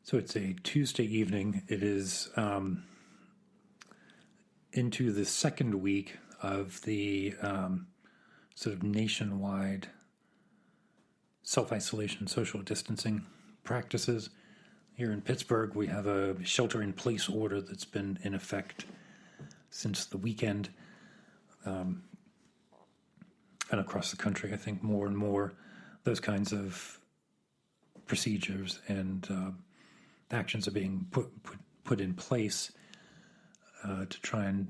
So it's a Tuesday evening. It is into the second week of the sort of nationwide self-isolation, social distancing practices. Here in Pittsburgh, we have a shelter-in-place order that's been in effect since the weekend. And across the country, I think more and more those kinds of procedures and actions are being put in place to try and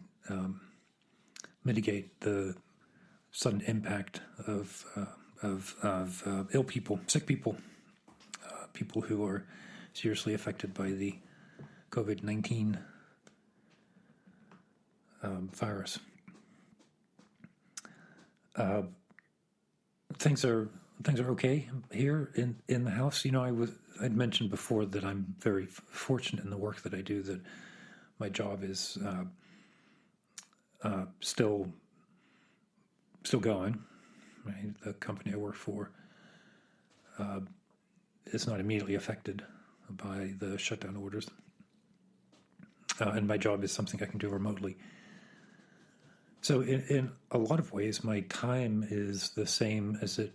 mitigate the sudden impact of ill people, sick people, people who are seriously affected by the COVID-19 virus. Things are okay here in the house. You know, I'd mentioned before that I'm very fortunate in the work that I do, that my job is still going. Right? The company I work for is not immediately affected by the shutdown orders, and my job is something I can do remotely. So in a lot of ways, my time is the same as it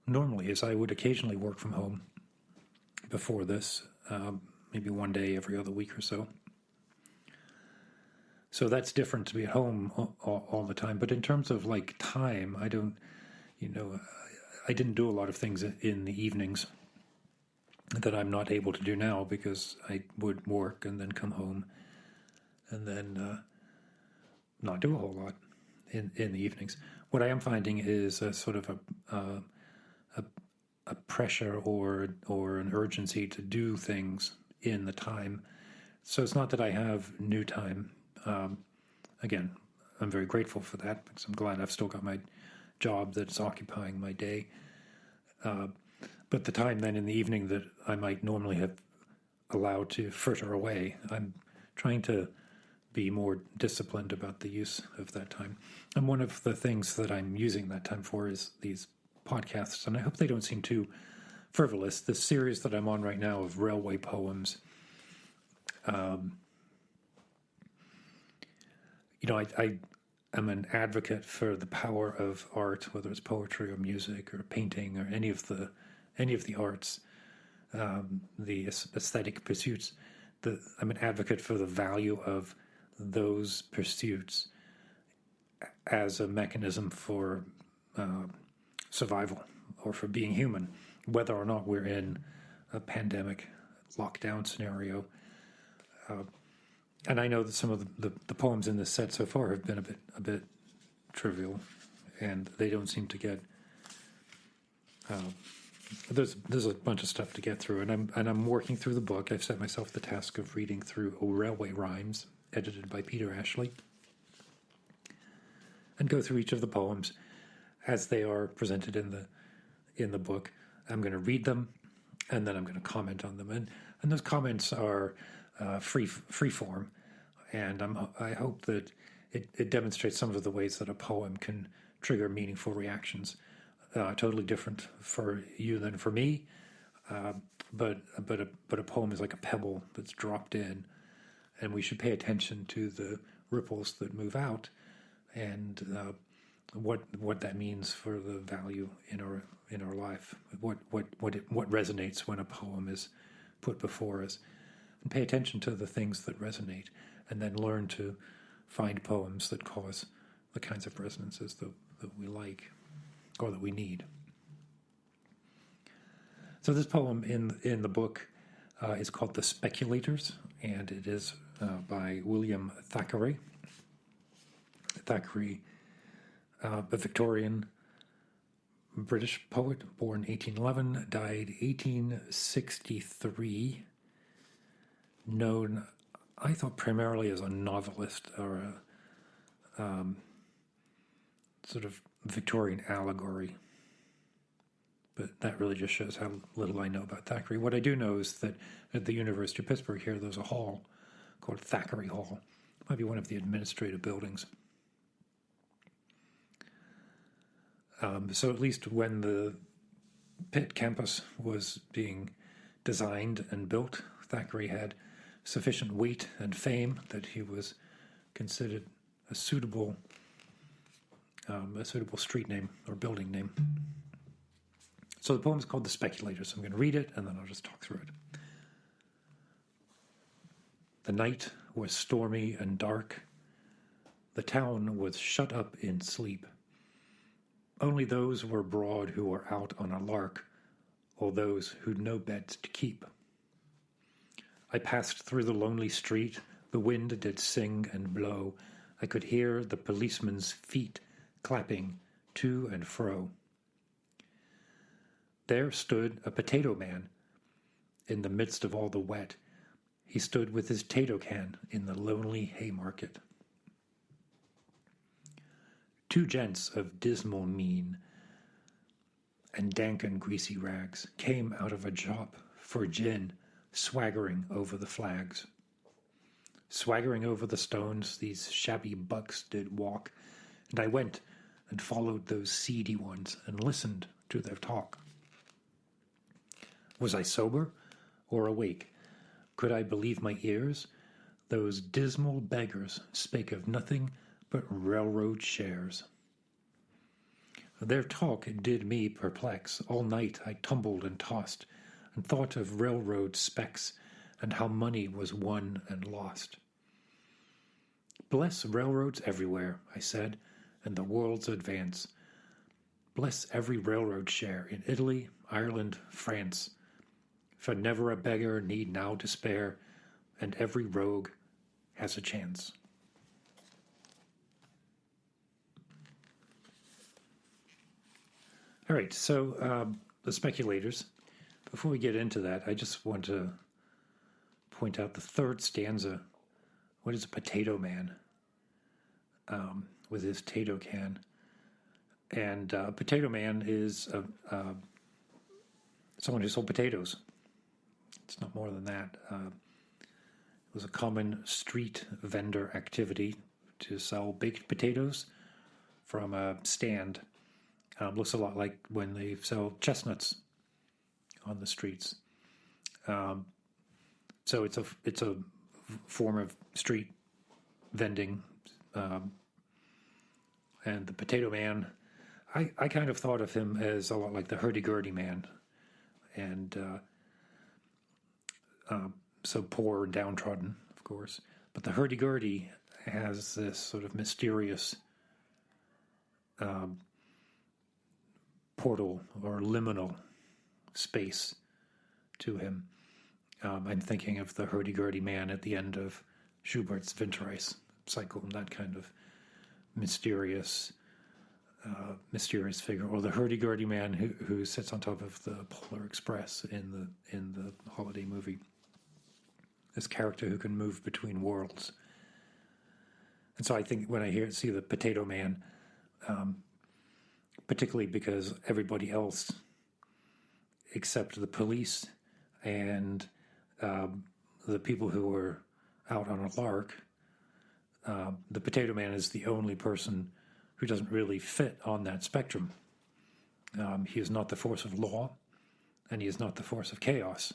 normally is. I would occasionally work from home before this, maybe one day every other week or so. So that's different to be at home all the time. But in terms of like time, I don't, I didn't do a lot of things in the evenings that I'm not able to do now, because I would work and then come home and then not do a whole lot in the evenings. What I am finding is a sort of a pressure or an urgency to do things in the time. So it's not that I have new time. Again, I'm very grateful for that, because I'm glad I've still got my job that's occupying my day. But the time then in the evening that I might normally have allowed to fritter away, I'm trying to be more disciplined about the use of that time. And one of the things that I'm using that time for is these podcasts, and I hope they don't seem too frivolous. This series that I'm on right now of railway poems, I am an advocate for the power of art, whether it's poetry or music or painting or any of the arts, the aesthetic pursuits. I'm an advocate for the value of those pursuits as a mechanism for survival or for being human, whether or not we're in a pandemic lockdown scenario. And I know that some of the poems in this set so far have been a bit trivial, and they don't seem to get. There's a bunch of stuff to get through, and I'm working through the book. I've set myself the task of reading through Railway Rhymes, edited by Peter Ashley, and go through each of the poems as they are presented in the book. I'm going to read them, and then I'm going to comment on them, and those comments are free form, and I hope that it demonstrates some of the ways that a poem can trigger meaningful reactions. Totally different for you than for me, but a poem is like a pebble that's dropped in, and we should pay attention to the ripples that move out, and what that means for the value in our life. What resonates when a poem is put before us, and pay attention to the things that resonate, and then learn to find poems that cause the kinds of resonances that we like or that we need. So this poem in the book is called The Speculators, and it is by William Thackeray. Thackeray, a Victorian British poet, born 1811, died 1863, known, I thought, primarily as a novelist or a sort of Victorian allegory. But that really just shows how little I know about Thackeray. What I do know is that at the University of Pittsburgh here, there's a hall called Thackeray Hall. It might be one of the administrative buildings. So at least when the Pitt campus was being designed and built. Thackeray had sufficient weight and fame that he was considered a suitable street name or building name. So the poem is called The Speculators. I'm going to read it and then I'll just talk through it. The night was stormy and dark. The town was shut up in sleep. Only those were abroad who were out on a lark, or those who'd no beds to keep. I passed through the lonely street. The wind did sing and blow. I could hear the policeman's feet clapping to and fro. There stood a potato man in the midst of all the wet. He stood with his tato can in the lonely Haymarket. Two gents of dismal mien and dank and greasy rags came out of a shop for gin, swaggering over the flags. Swaggering over the stones, these shabby bucks did walk, and I went and followed those seedy ones and listened to their talk. Was I sober or awake? Could I believe my ears? Those dismal beggars spake of nothing but railroad shares. Their talk did me perplex. All night I tumbled and tossed, and thought of railroad specs, and how money was won and lost. Bless railroads everywhere, I said, and the world's advance. Bless every railroad share in Italy, Ireland, France, for never a beggar need now despair, and every rogue has a chance. All right, so the speculators. Before we get into that, I just want to point out the third stanza. What is a potato man with his tato can? And a potato man is someone who sold potatoes. It's not more than that. It was a common street vendor activity to sell baked potatoes from a stand. Looks a lot like when they sell chestnuts on the streets. So it's a form of street vending. And the potato man, I kind of thought of him as a lot like the hurdy-gurdy man. And so poor and downtrodden, of course. But the hurdy-gurdy has this sort of mysterious portal or liminal space to him. I'm thinking of the hurdy-gurdy man at the end of Schubert's Winterreise cycle, that kind of mysterious figure, or the hurdy-gurdy man who sits on top of the Polar Express in the holiday movie. This character who can move between worlds. And so I think when I see the potato man, particularly because everybody else except the police and the people who were out on a lark, the potato man is the only person who doesn't really fit on that spectrum. He is not the force of law, and he is not the force of chaos.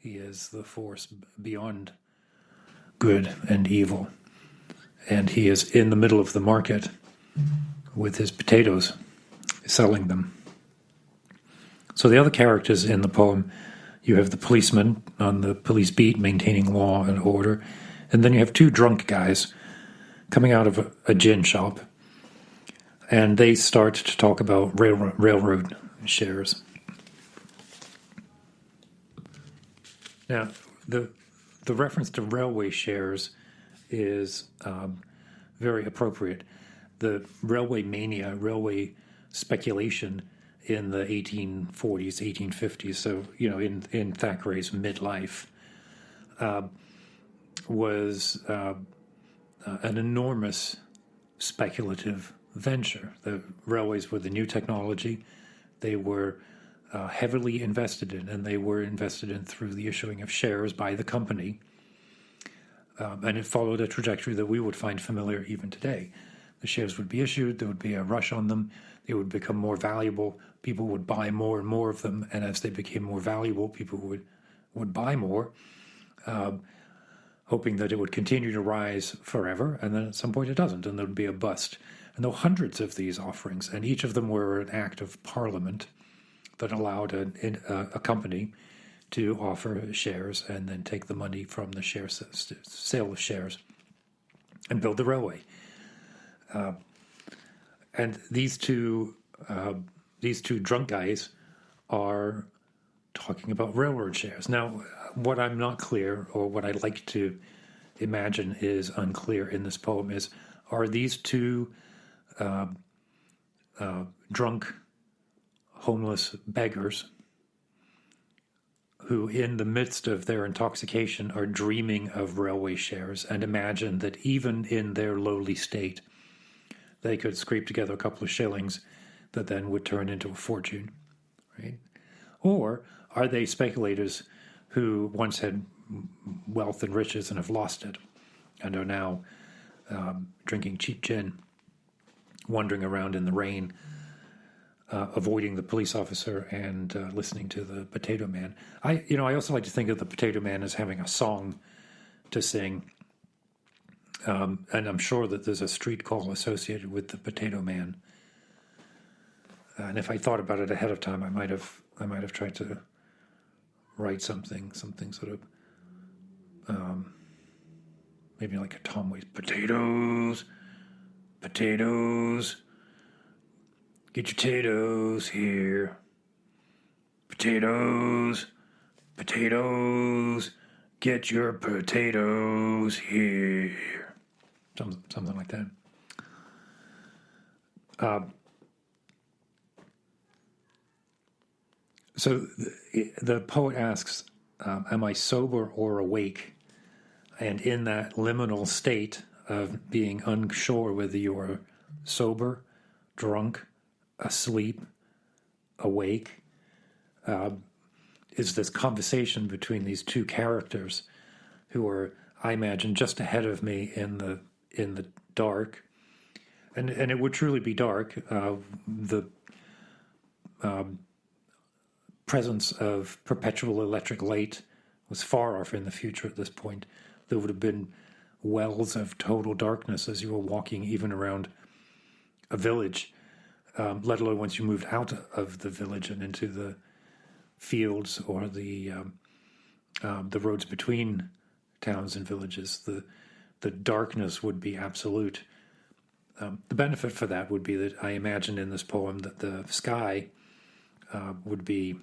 He is the force beyond good and evil. And he is in the middle of the market with his potatoes, selling them. So the other characters in the poem, you have the policeman on the police beat maintaining law and order, and then you have two drunk guys coming out of a gin shop, and they start to talk about railroad shares. Now, the reference to railway shares is very appropriate. The railway mania, railway speculation in the 1840s, 1850s, so, in Thackeray's midlife, was an enormous speculative venture. The railways were the new technology. They were heavily invested in, and they were invested in through the issuing of shares by the company. And it followed a trajectory that we would find familiar even today. The shares would be issued, there would be a rush on them, they would become more valuable, people would buy more and more of them, and as they became more valuable, people would would buy more, hoping that it would continue to rise forever, and then at some point it doesn't, and there would be a bust. And there were hundreds of these offerings, and each of them were an act of Parliament that allowed a company to offer shares and then take the money from the sale of shares and build the railway. And these two drunk guys are talking about railroad shares. Now, what I'm not clear, or what I'd like to imagine is unclear in this poem, is, are these two drunk, homeless beggars who, in the midst of their intoxication, are dreaming of railway shares and imagine that even in their lowly state, they could scrape together a couple of shillings that then would turn into a fortune, right? Or are they speculators who once had wealth and riches and have lost it and are now drinking cheap gin, wandering around in the rain, avoiding the police officer and listening to the Potato Man? I also like to think of the Potato Man as having a song to sing, and I'm sure that there's a street call associated with the Potato Man. And if I thought about it ahead of time, I might have tried to write something sort of maybe like a Tom Waits, potatoes, potatoes, get your potatoes here, potatoes, potatoes, get your potatoes here, something like that. So the poet asks, am I sober or awake? And in that liminal state of being unsure whether you are sober, drunk, asleep, awake, is this conversation between these two characters who are, I imagine, just ahead of me in the dark. And it would truly be dark. The presence of perpetual electric light was far off in the future at this point. There would have been wells of total darkness as you were walking even around a village, let alone once you moved out of the village and into the fields or the roads between towns and villages. The darkness would be absolute. The benefit for that would be that I imagine in this poem that the sky would be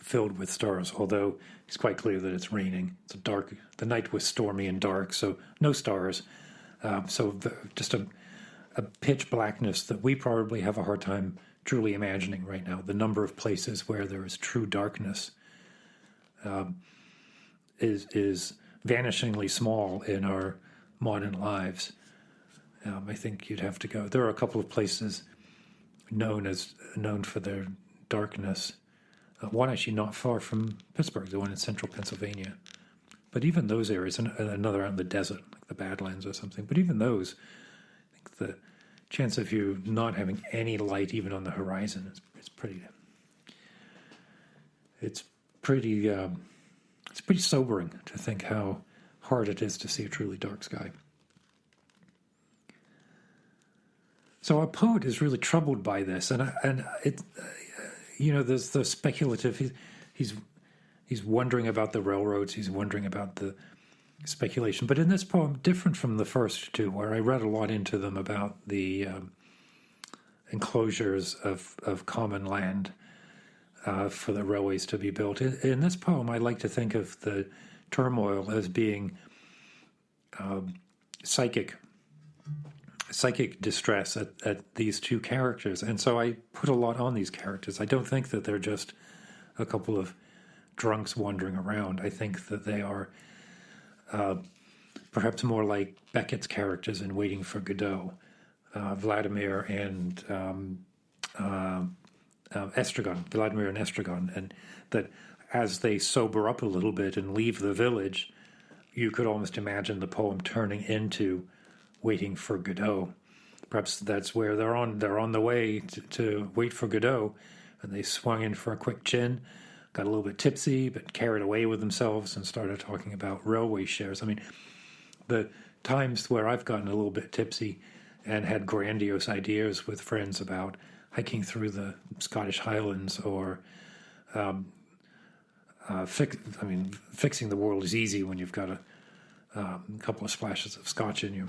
filled with stars, although it's quite clear that it's raining. It's dark. The night was stormy and dark, so no stars. Just a pitch blackness that we probably have a hard time truly imagining right now. The number of places where there is true darkness is vanishingly small in our modern lives. I think you'd have to go. There are a couple of places known for their darkness. One actually not far from Pittsburgh, the one in central Pennsylvania. But even those areas, and another out in the desert, like the Badlands or something, but even those, I think the chance of you not having any light even on the horizon is pretty sobering to think how hard it is to see a truly dark sky. So our poet is really troubled by this, and it, there's the speculative. He's wondering about the railroads. He's wondering about the speculation. But in this poem, different from the first two, where I read a lot into them about the enclosures of common land for the railways to be built. In this poem, I like to think of the turmoil as being psychic distress at these two characters. And so I put a lot on these characters. I don't think that they're just a couple of drunks wandering around. I think that they are perhaps more like Beckett's characters in Waiting for Godot, Vladimir and Estragon, and that as they sober up a little bit and leave the village, you could almost imagine the poem turning into Waiting for Godot. Perhaps that's where they're on the way to wait for Godot, and they swung in for a quick gin, got a little bit tipsy, but carried away with themselves and started talking about railway shares. I mean, the times where I've gotten a little bit tipsy and had grandiose ideas with friends about hiking through the Scottish Highlands or fixing the world is easy when you've got a couple of splashes of scotch in you.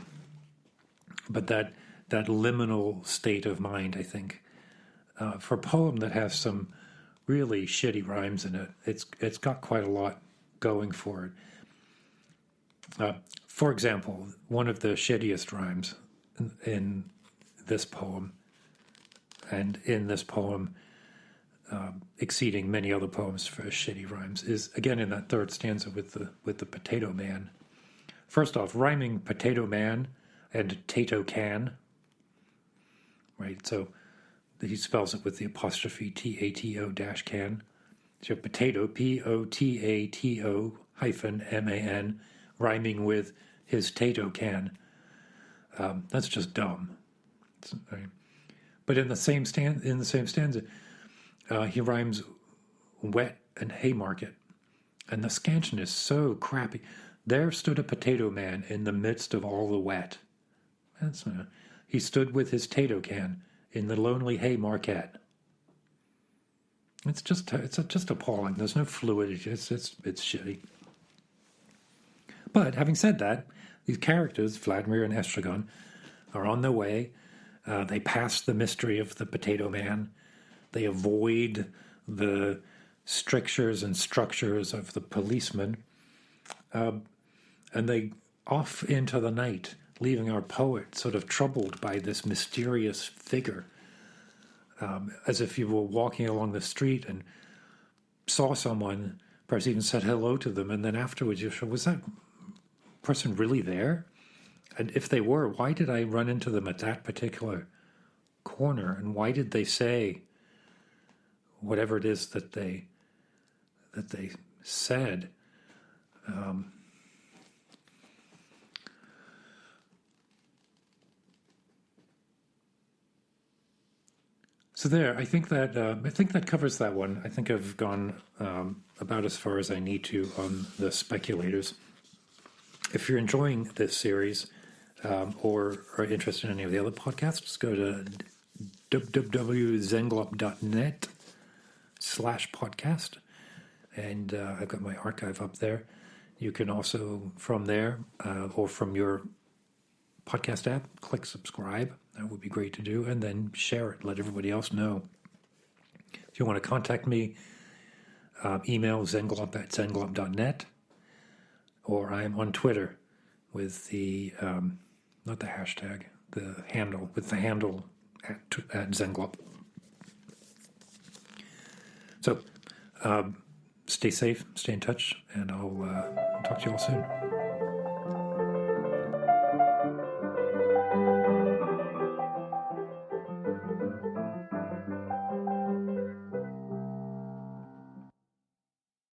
But that liminal state of mind, I think, for a poem that has some really shitty rhymes in it, it's got quite a lot going for it. For example, one of the shittiest rhymes in this poem, and in this poem exceeding many other poems for shitty rhymes, is again in that third stanza with the potato man. First off, rhyming potato man and tato can, right? So he spells it with the apostrophe TATO dash can. So potato, POTATO hyphen MAN, rhyming with his tato can. That's just dumb. Right? But in the same stanza, he rhymes wet and haymarket, and the scansion is so crappy. There stood a potato man in the midst of all the wet. He stood with his tato can in the lonely haymarket. It's just appalling. There's no fluidity. It's shitty. But having said that, these characters, Vladimir and Estragon, are on their way. They pass the mystery of the potato man. They avoid the strictures and structures of the policeman. And they off into the night, leaving our poet sort of troubled by this mysterious figure, as if you were walking along the street and saw someone, perhaps even said hello to them, and then afterwards you're sure, was that person really there? And if they were, why did I run into them at that particular corner? And why did they say whatever it is that they said? So there, I think that covers that one. I think I've gone about as far as I need to on the speculators. If you're enjoying this series or are interested in any of the other podcasts, go to www.zenglop.net/podcast, and I've got my archive up there. You can also, from there or from your podcast app, click subscribe. That would be great to do, and then share it. Let everybody else know. If you want to contact me, email zenglop@zenglop.net, or I'm on Twitter with the, not the hashtag, the handle, with the handle at Zenglop. So, stay safe, stay in touch, and I'll talk to you all soon.